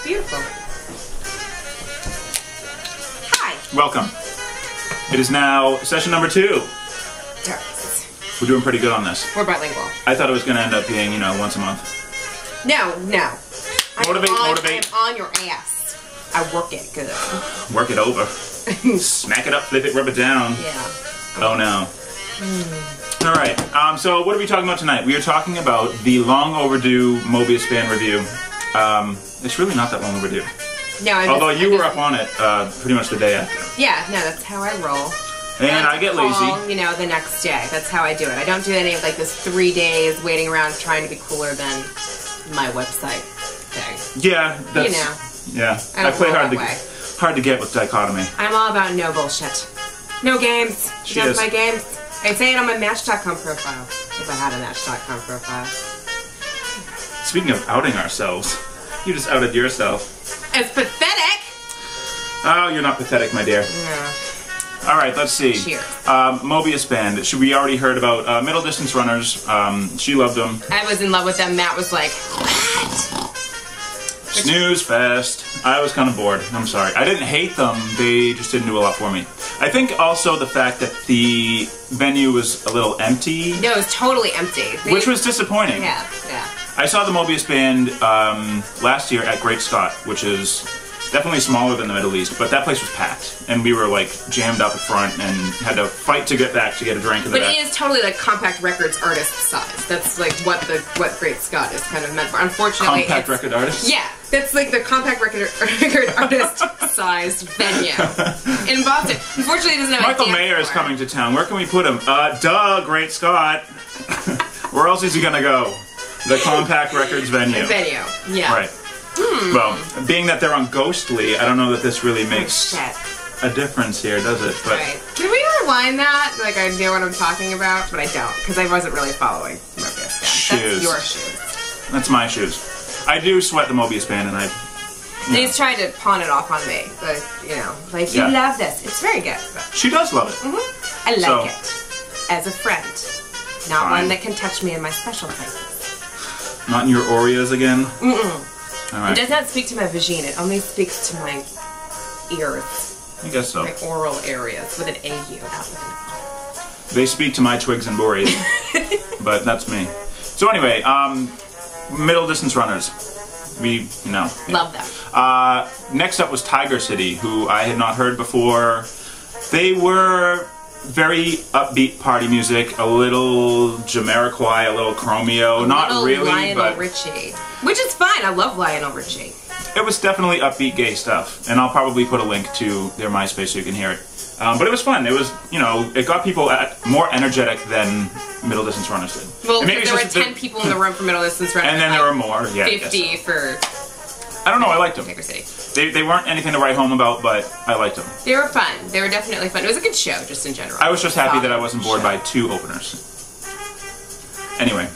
Beautiful. Hi. Welcome. It is now session number 2. We're doing pretty good on this. We're bilingual. I thought it was going to end up being, you know, once a month. No. Motivate. I'm on your ass. I work it good. Work it over. Smack it up, flip it, rub it down. Yeah. Oh no. Alright, so what are we talking about tonight? We are talking about the long overdue Mobius band review. It's really not that long overdue. No, although you were up on it pretty much the day after. Yeah, no, that's how I roll. And I get lazy. You know, the next day. That's how I do it. I don't do any of like this 3 days waiting around trying to be cooler than my website thing. Yeah, that's... You know. Yeah, I play hard to get with Dichotome. I'm all about no bullshit. No games. Just my games. I say it on my Match.com profile. If I had a Match.com profile. Speaking of outing ourselves, you just outed yourself. It's pathetic! Oh, you're not pathetic, my dear. No. Alright, let's see. Cheers. Mobius band. We already heard about middle distance runners. She loved them. I was in love with them. Matt was like, what? Snooze fest. I was kind of bored. I'm sorry. I didn't hate them. They just didn't do a lot for me. I think also the fact that the venue was a little empty. No, it was totally empty. Which was disappointing. Yeah. I saw the Mobius band last year at Great Scott, which is definitely smaller than the Middle East, but that place was packed, and we were like jammed up at front and had to fight to get back to get a drink in the back. But it is totally like Compact Records artist size. That's like what Great Scott is kind of meant for. Unfortunately, Compact Record artist. Yeah, that's like the Compact Record artist sized venue in Boston. Unfortunately, it doesn't have Michael Mayer is coming to town. Where can we put him? Duh, Great Scott. Where else is he gonna go? The Compact Records venue. Yeah. Right. Well, being that they're on Ghostly, I don't know that this really makes a difference here, does it? But right. Can we rewind that? Like I know what I'm talking about, but I don't, because I wasn't really following Mobius band. Shoes. That's your shoes. That's my shoes. I do sweat the Mobius band, and He's tried to pawn it off on me, but you know, like you love this. It's very good. But... She does love it. I like it as a friend, not one that can touch me in my special places. Not in your Oreos again. Right. It does not speak to my vagina. It only speaks to my ears. I guess so. My oral areas with an AU. They speak to my twigs and boreas, but that's me. So anyway, middle distance runners. We, you know. Love them. Next up was Tiger City, who I had not heard before. They were very upbeat party music, a little Jamiroquai, a little Chromeo, not really, Lionel but Richie, which is fine. I love Lionel Richie. It was definitely upbeat gay stuff, and I'll probably put a link to their MySpace so you can hear it. But it was fun. It was, you know, it got people more energetic than middle distance runners did. Well, there were 10 people in the room for middle distance runners, and then there were more. Yeah, 50 for. I don't know. I liked them. Tiger City. They weren't anything to write home about, but I liked them. They were fun. They were definitely fun. It was a good show, just in general. I was just happy that I wasn't bored by 2 openers. Anyway,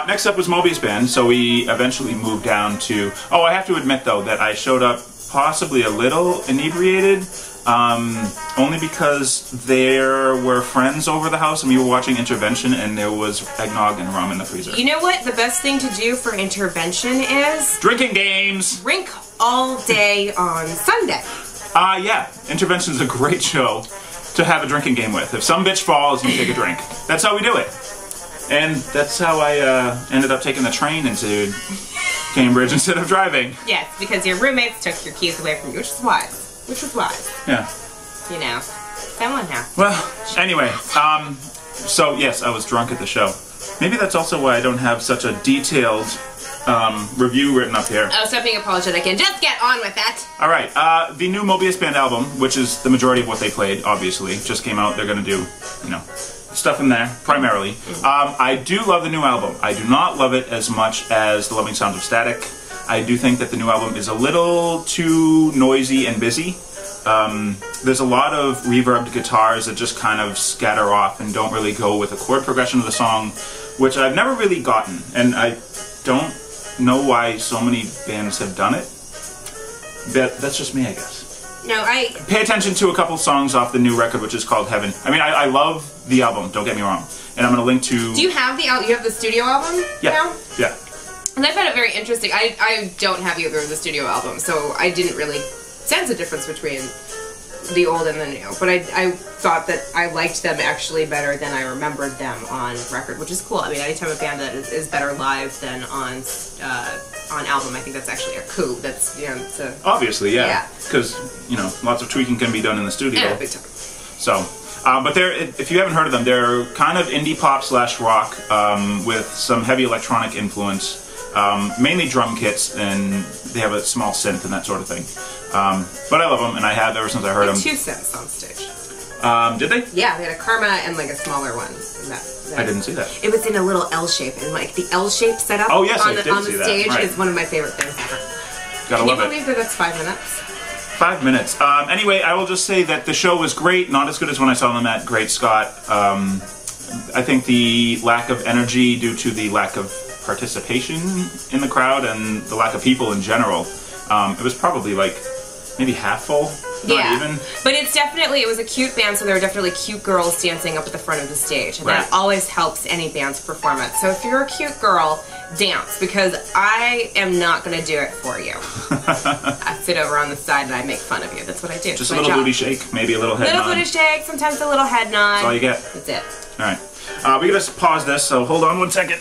next up was Mobius band, so we eventually moved down to... Oh, I have to admit, though, that I showed up possibly a little inebriated, only because there were friends over the house and we were watching Intervention and there was eggnog and rum in the freezer. You know what the best thing to do for Intervention is? Drinking games! Drink all day on Sunday. Yeah. Intervention's a great show to have a drinking game with. If some bitch falls, you take a drink. That's how we do it. And that's how I ended up taking the train into Cambridge instead of driving. Yes, because your roommates took your keys away from you, which is wise. Which was wise. Yeah. You know. Someone now. Well, anyway, so yes, I was drunk at the show. Maybe that's also why I don't have such a detailed review written up here. Oh, stop being apologetic and just get on with that. Alright, the new Mobius band album, which is the majority of what they played, obviously, just came out. They're gonna do, you know, stuff in there, primarily. I do love the new album. I do not love it as much as The Loving Sounds of Static. I do think that the new album is a little too noisy and busy. There's a lot of reverbed guitars that just kind of scatter off and don't really go with the chord progression of the song, which I've never really gotten, and I don't know why so many bands have done it. That's just me, I guess. No, Pay attention to a couple songs off the new record, which is called Heaven. I mean, I love the album, don't get me wrong. And I'm going to link to... Do you have the studio album? Yeah. Now? Yeah. And I found it very interesting. I don't have either of the studio albums, so I didn't really sense a difference between the old and the new. But I thought that I liked them actually better than I remembered them on record, which is cool. I mean, anytime a band that is better live than on album, I think that's actually a coup. That's, you know, it's a... Obviously, yeah. Because, you know, lots of tweaking can be done in the studio. Yeah, big time. So... but if you haven't heard of them, they're kind of indie pop / rock with some heavy electronic influence, mainly drum kits, and they have a small synth and that sort of thing. But I love them, and I have ever since I heard them. 2 synths on stage. Did they? Yeah, they had a Karma and like a smaller one. I didn't see that. It was in a little L shape, and like the L shape setup on the stage right. is one of my favorite things ever. Gotta love it. Can you believe that that's 5 minutes? 5 minutes. Anyway, I will just say that the show was great. Not as good as when I saw them at Great Scott. I think the lack of energy due to the lack of participation in the crowd and the lack of people in general. It was probably like maybe half full. Not even. But it's definitely, it was a cute band, so there were definitely cute girls dancing up at the front of the stage. And that always helps any band's performance. So if you're a cute girl, dance, because I am not going to do it for you. I sit over on the side and I make fun of you. That's what I do. Just a little booty shake, maybe a little head nod. Little booty shake, sometimes a little head nod. That's all you get. That's it. All right. We gotta pause this, so hold on 1 second.